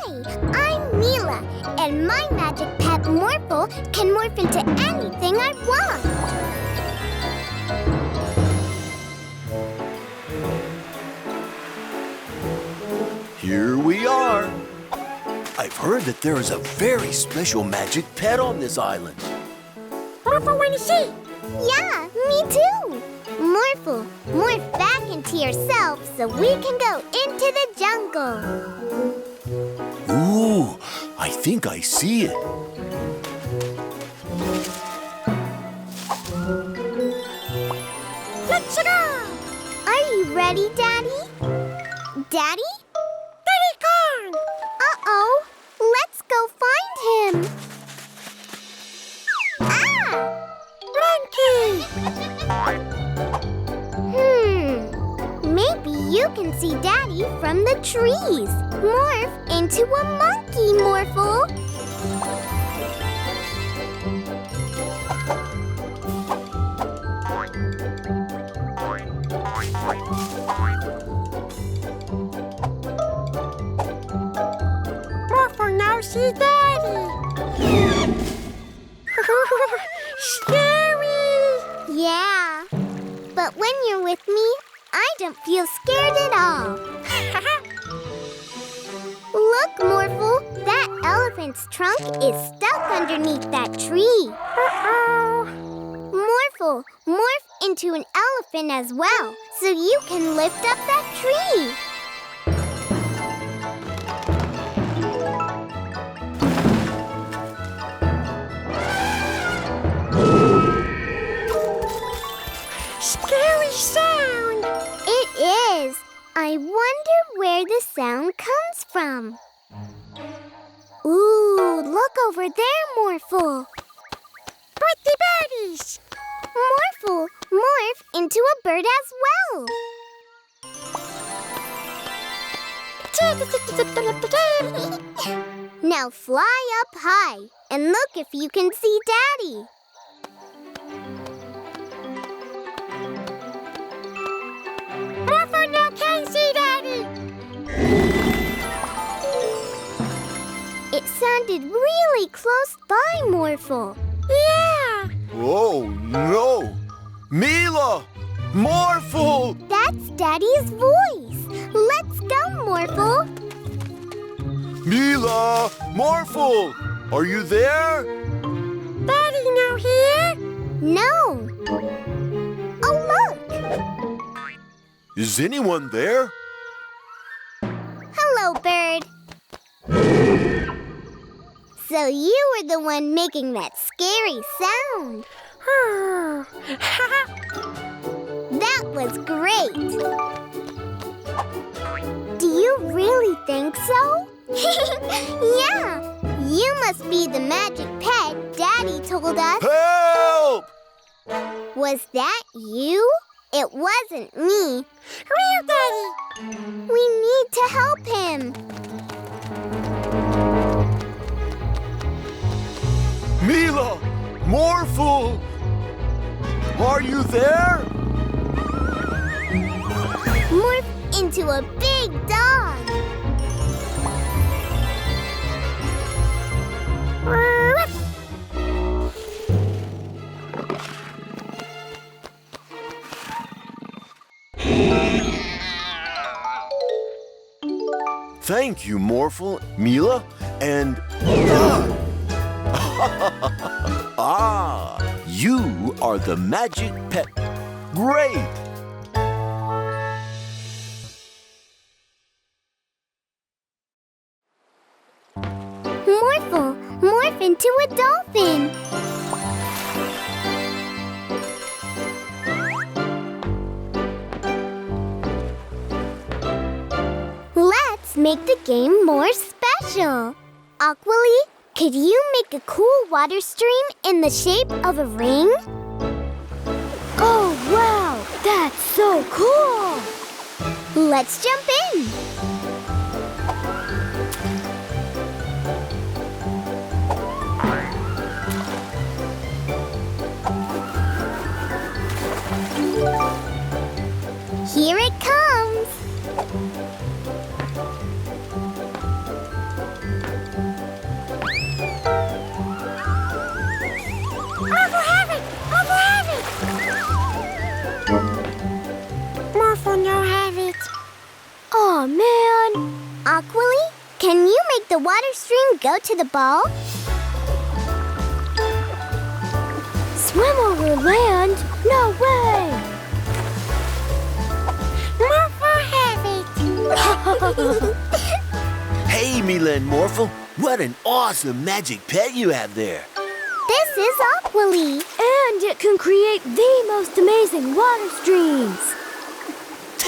Hi, I'm Mila, and my magic pet Morphle can morph into anything I want. Here we are. I've heard that there is a very special magic pet on this island. Morphle, wanna see? Yeah, me too. Morphle, morph back into yourself so we can go into the jungle. Ooh, I think I see it. Let's go! Are you ready, Daddy? Daddy? Daddy Corn! Uh-oh, let's go find him. Ah! Monkey! Maybe you can see Daddy from the trees. Morph into a monkey, Morphle. Morphle now see Daddy. Scary! Yeah, but when you're with me, I don't feel scared at all. Look, Morphle, that elephant's trunk is stuck underneath that tree. Uh-oh! Morphle, morph into an elephant as well, so you can lift up that tree. Scary sound! It is. I wonder where the sound comes from. Ooh, look over there, Morphle. Pretty birdies! Morphle, morph into a bird as well. Now fly up high and look if you can see Daddy. Morphle now can see Daddy! It sounded really close by, Morphle. Yeah! Oh, no! Mila! Morphle! That's Daddy's voice. Let's go, Morphle. Mila! Morphle! Are you there? Daddy now here? No. Oh, look. Is anyone there? Hello, bird. So you were the one making that scary sound. That was great. Do you really think so? Yeah. You must be the magic pet Daddy told us. Help! Was that you? It wasn't me. Real Daddy! We need to help him. Mila! Morphle! Are you there? Morph into a big dog. Thank you, Morphle, Mila, and... Ah, you are the magic pet. Great! Morphle, morph into a dolphin. Let's make the game more special. Aqualy, could you make a cool water stream in the shape of a ring? Oh, wow! That's so cool! Let's jump in. Here it comes. can you make the water stream go to the ball? Swim over land? No way! Morphle have it. Hey, Mila and Morphle, what an awesome magic pet you have there. This is Aqualy. And it can create the most amazing water streams.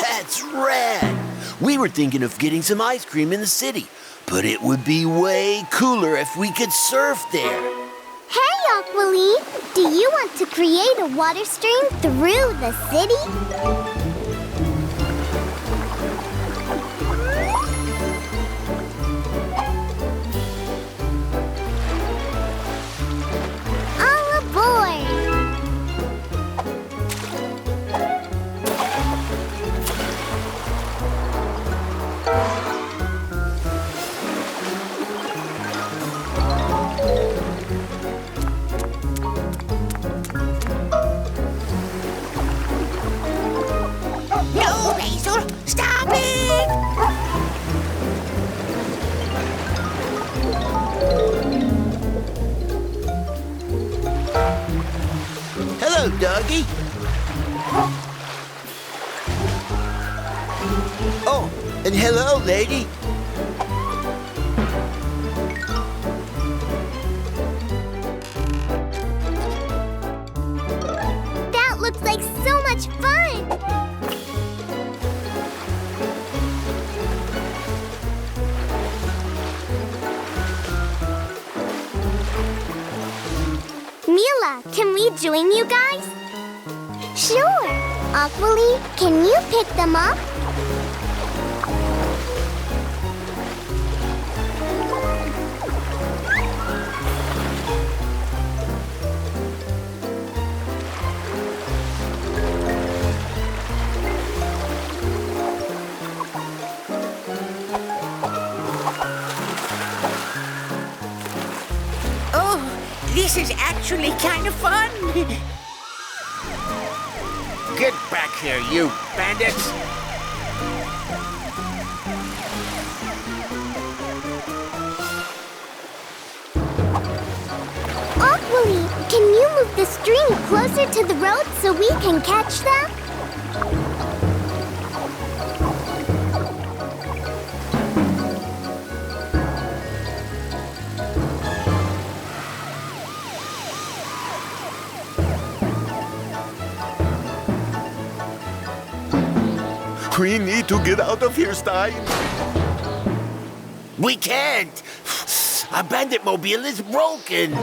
That's rad. We were thinking of getting some ice cream in the city, but it would be way cooler if we could surf there. Hey, Aqualy, do you want to create a water stream through the city? All aboard! No, Basil, stop it! Hello, doggy. Oh, and hello, lady. That looks like so much fun! Mila, can we join you guys? Sure. Aqualy, can you pick them up? Oh, this is actually kind of fun. Get back here, you bandits! Aqualy, can you move the stream closer to the road so we can catch them? We need to get out of here, Stein. We can't! Our bandit mobile is broken!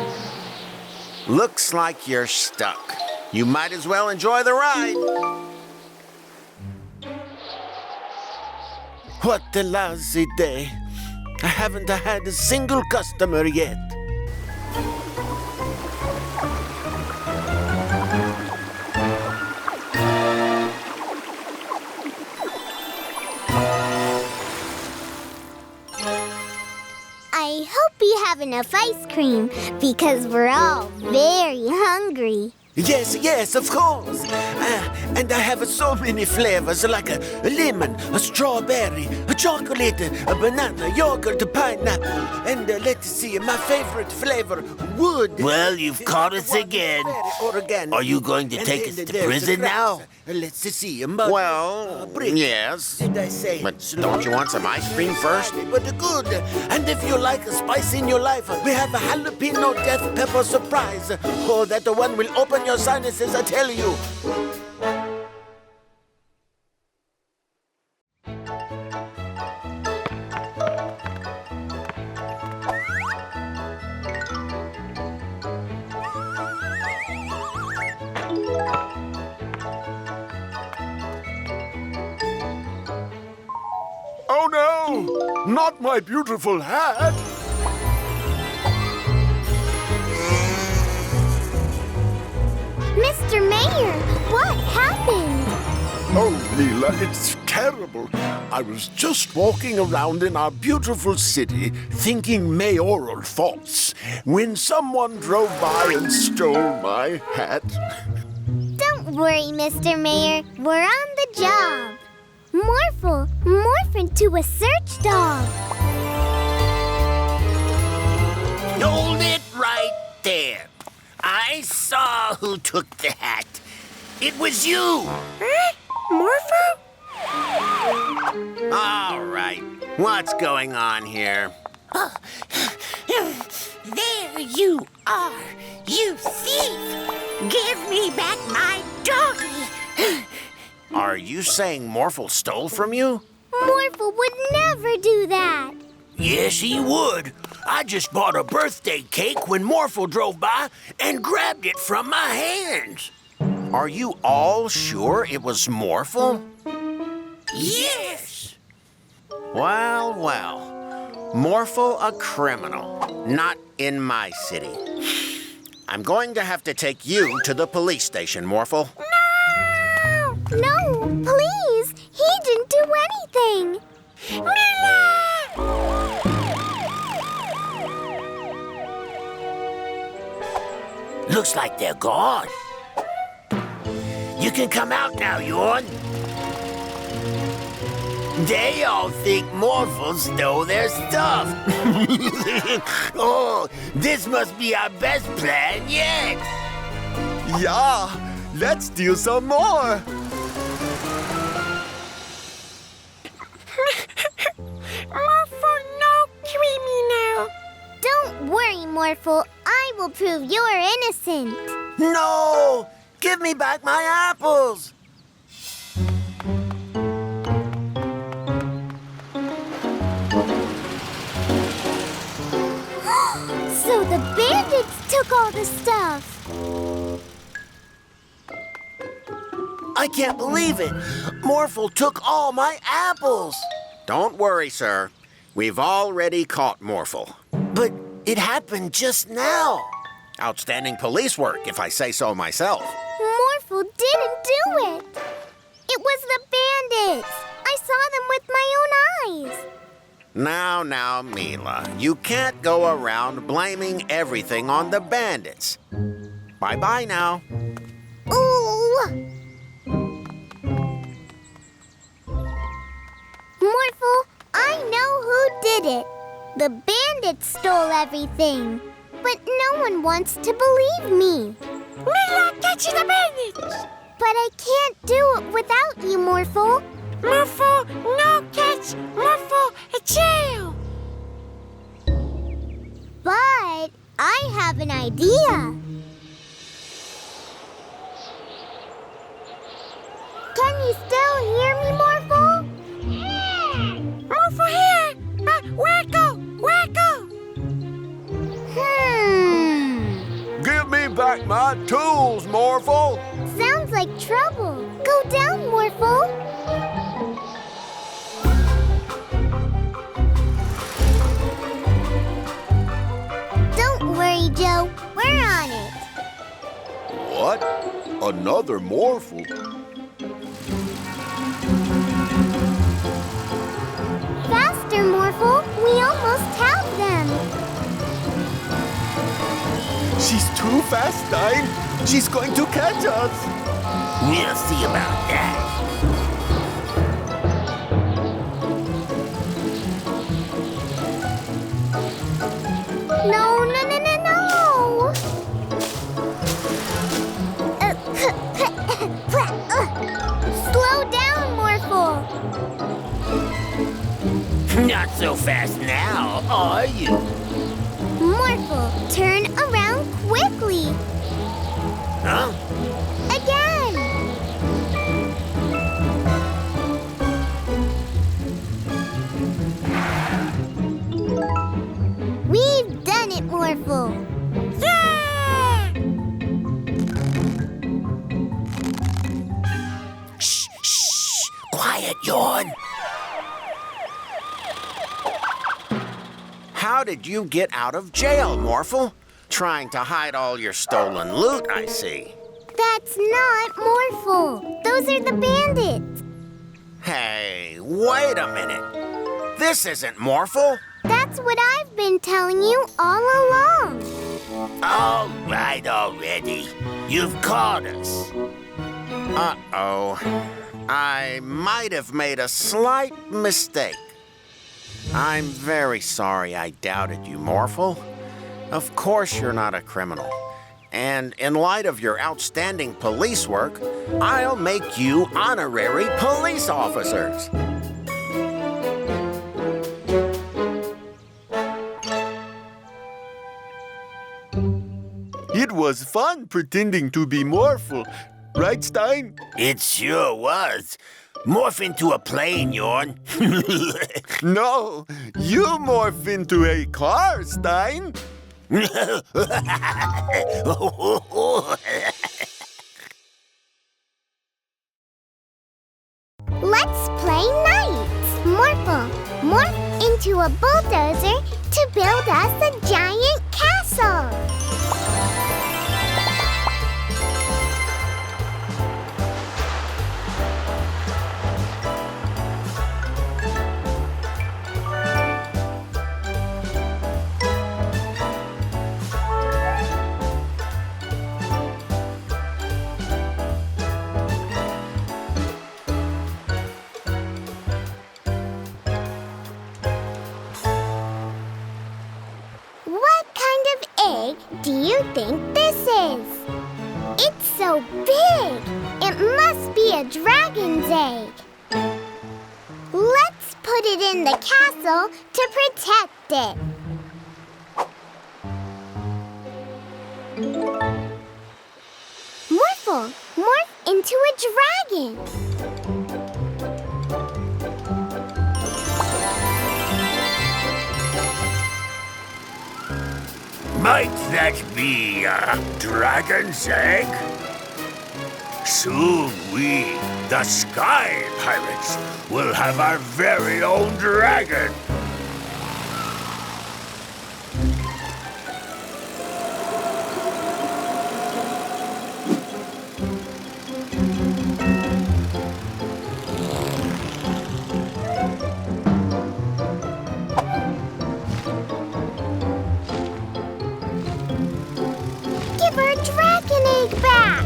Looks like you're stuck. You might as well enjoy the ride. What a lousy day. I haven't had a single customer yet. I hope you have enough ice cream because we're all very hungry. Yes, of course. And I have so many flavors like a lemon, a strawberry, a chocolate, a banana, yogurt, a pineapple, and let's see, my favorite flavor, wood. Well, you've caught us again. Oregon. Are you going to take us to there's prison grass. now? Let's see, Well, brick. yes. Did I say? But don't you want some ice cream first? But good. And if you like a spice in your life, we have a jalapeno death pepper surprise. Oh, that one will open your sinuses, I tell you. Oh no! Not my beautiful hat! Mr. Mayor, what happened? Oh, Mila, it's terrible. I was just walking around in our beautiful city thinking mayoral thoughts when someone drove by and stole my hat. Don't worry, Mr. Mayor. We're on the job. Morphle, morph into a search dog. who took the hat. It was you. Huh? Morphle? All right. What's going on here? Oh, there you are, you thief! Give me back my doggy! Are you saying Morphle stole from you? Morphle would never do that. Yes, he would. I just bought a birthday cake when Morphle drove by and grabbed it from my hands. Are you all sure it was Morphle? Yes! Well, well. Morphle a criminal. Not in my city. I'm going to have to take you to the police station, Morphle. No, please. He didn't do anything. Mila! Looks like they're gone. You can come out now, Yorn. They all think Morphle stole their stuff. Oh, this must be our best plan yet. Yeah, let's do some more. Morphle, no criminal! Don't worry, Morphle. I will prove you're innocent. No! Give me back my apples! So the bandits took all the stuff. I can't believe it. Morphle took all my apples. Don't worry, sir. We've already caught Morphle. But it happened just now. Outstanding police work, if I say so myself. Morphle didn't do it. It was the bandits. I saw them with my own eyes. Now, Mila, you can't go around blaming everything on the bandits. Bye-bye now. Ooh! Morphle, I know who did it. The bandits stole everything. But no one wants to believe me. Mila, catch the bandits! But I can't do it without you, Morphle. Morphle, no catch! Morphle, a jail! But I have an idea. Can you still hear me, Morphle? Morphle here! Where go? Where go? Give me back my tools, Morphle. Sounds like trouble. Go down, Morphle. Don't worry, Joe. We're on it. What? Another Morphle? Faster, Morphle. We almost have them. She's too fast, Stein. She's going to catch us. We'll see about that. No. Slow down, Morphle. Not so fast now, are you? Morphle, turn around quickly. Huh? Again. We've done it, Morphle. Yeah! Shh. Quiet, Yorn. How did you get out of jail, Morphle? Trying to hide all your stolen loot, I see. That's not Morphle. Those are the bandits. Hey, wait a minute. This isn't Morphle. That's what I've been telling you all along. All right already. You've caught us. Uh-oh. I might have made a slight mistake. I'm very sorry I doubted you, Morphle. Of course you're not a criminal. And in light of your outstanding police work, I'll make you honorary police officers. It was fun pretending to be Morphle. Right, Stein? It sure was. Morph into a plane, Yorn. No, you morph into a car, Stein. Let's play Knights. Morphle, morph into a bulldozer to build us a giant castle. Do you think this is? It's so big! It must be a dragon's egg. Let's put it in the castle to protect it. Morphle, morph into a dragon. Might that be a dragon's egg? Soon we, the Sky Pirates, will have our very own dragon. Give our dragon egg back!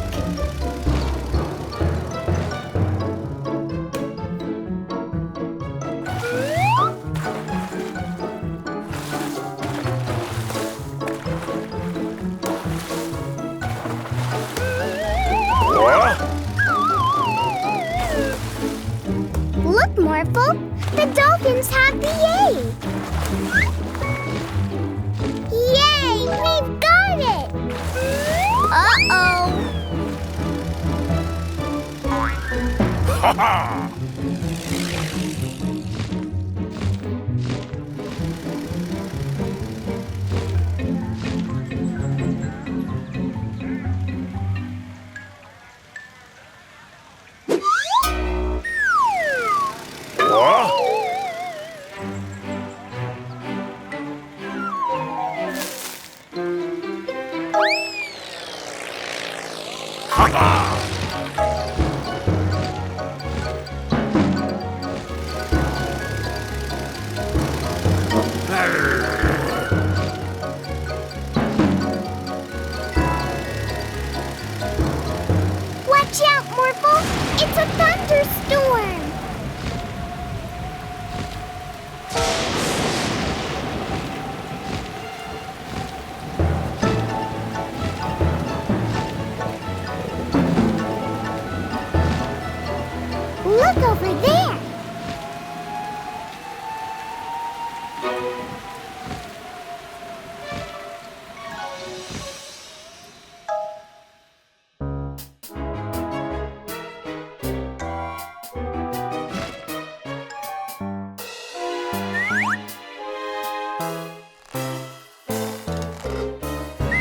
Look, Morphle! The dolphins have the egg! Yay! We've got it! Uh-oh! Ha ha! Watch out, Morphle! It's a thunderstorm! Look over there!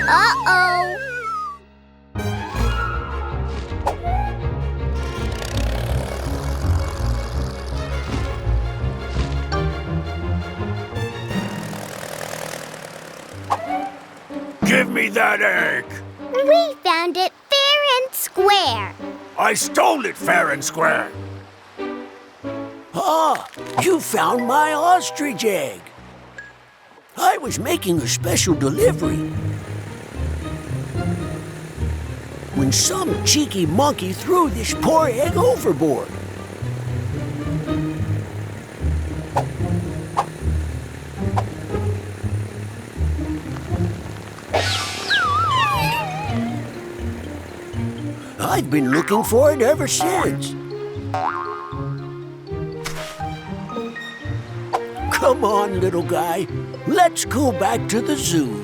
Uh-oh! Give me that egg! We found it fair and square. I stole it fair and square. Ah, you found my ostrich egg. I was making a special delivery when some cheeky monkey threw this poor egg overboard. I've been looking for it ever since. Come on, little guy. Let's go back to the zoo.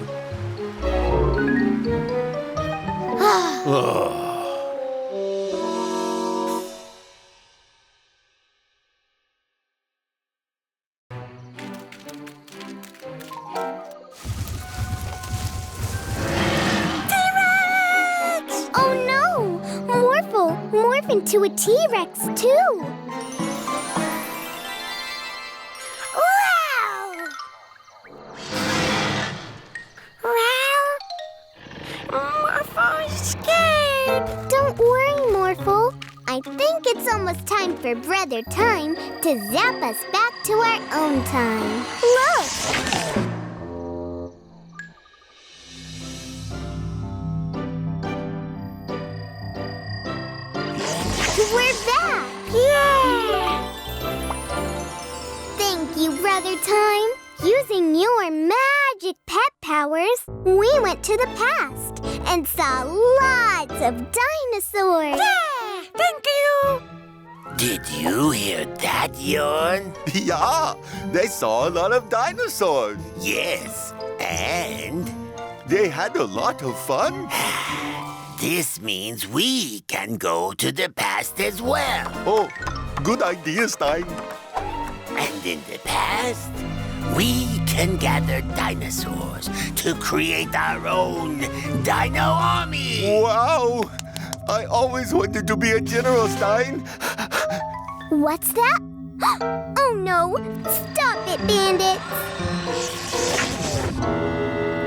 Oh no! Morphle morph into a T-Rex too! Morphle scared. Don't worry, Morphle. I think it's almost time for Brother Time to zap us back to our own time. Look! We're back! Yeah. Thank you, Brother Time. Using your magic pet powers, we went to the past and saw lots of dinosaurs. Yeah. Thank you. Did you hear that, Yarn? Yeah, they saw a lot of dinosaurs. Yes, and They had a lot of fun. this means we can go to the past as well. Oh, good idea, Stein. And in the past, we can gather dinosaurs to create our own dino army. Wow! I always wanted to be a general, Stein. What's that? Oh no! Stop it, bandits!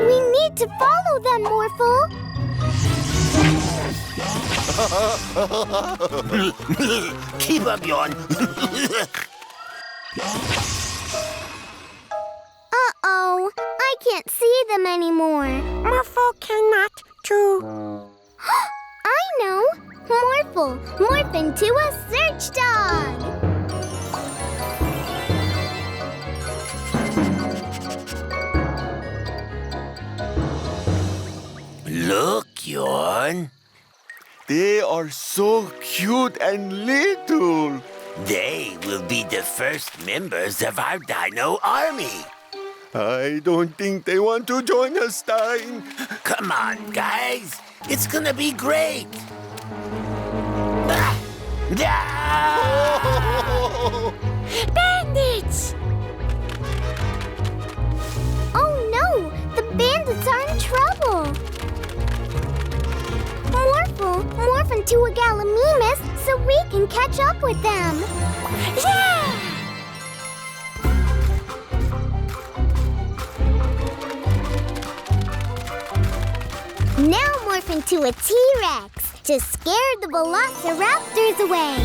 We need to follow them, Morphle! Keep up, Yarn. Uh-oh, I can't see them anymore. Morphle cannot too. I know! Morphle, morph into a search dog! Look, Yarn. They are so cute and little. They will be the first members of our dino army. I don't think they want to join us, Stein. Come on, guys. It's gonna be great. Ah! Ah! Bandits! Oh no! The bandits are in trouble! Morphle, morph into a Gallimimus so we can catch up with them! Yeah! Now morph into a T-Rex to scare the velociraptors away!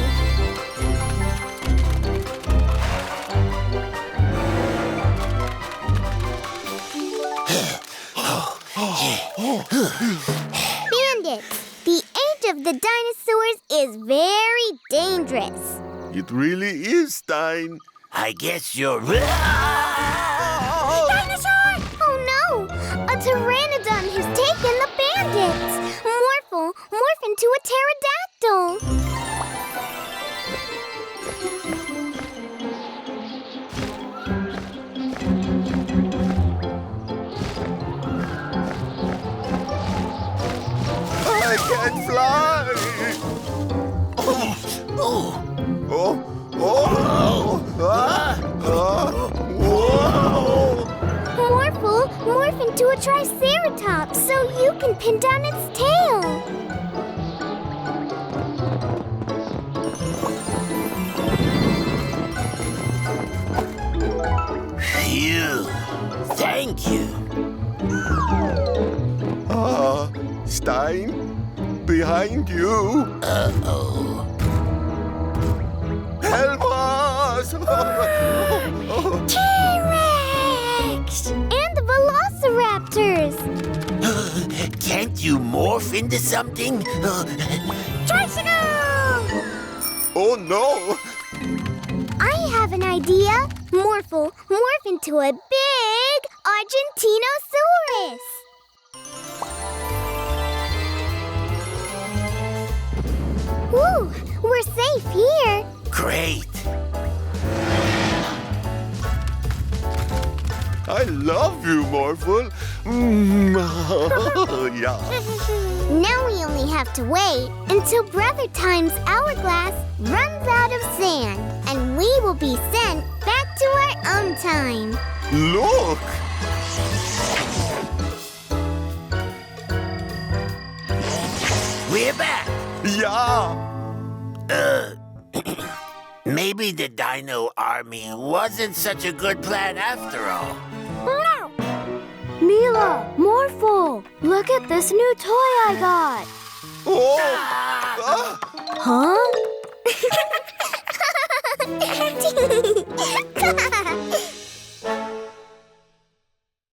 Bandits, the age of the dinosaurs is very dangerous. It really is, Stein. I guess you're. Dinosaur! Oh no! A pteranodon has taken the bandits! Morphle, morph into a pterodactyl! I can fly. Oh, Oh, oh, ah, whoa. Morphle, morph into a triceratops so you can pin down its tail! phew. Thank you. Stein, behind you. Uh-oh. Help us! T-Rex! And the velociraptors! Can't you morph into something? Tricycle! Oh no! I have an idea. Morphle, morph into a big Argentinosaurus! safe here. Great. I love you, Morphle. Yeah. Now we only have to wait until Brother Time's hourglass runs out of sand, and we will be sent back to our own time. Look! We're back. Yeah. Maybe the dino army wasn't such a good plan after all. Mila, Morphle, look at this new toy I got. Oh! Huh?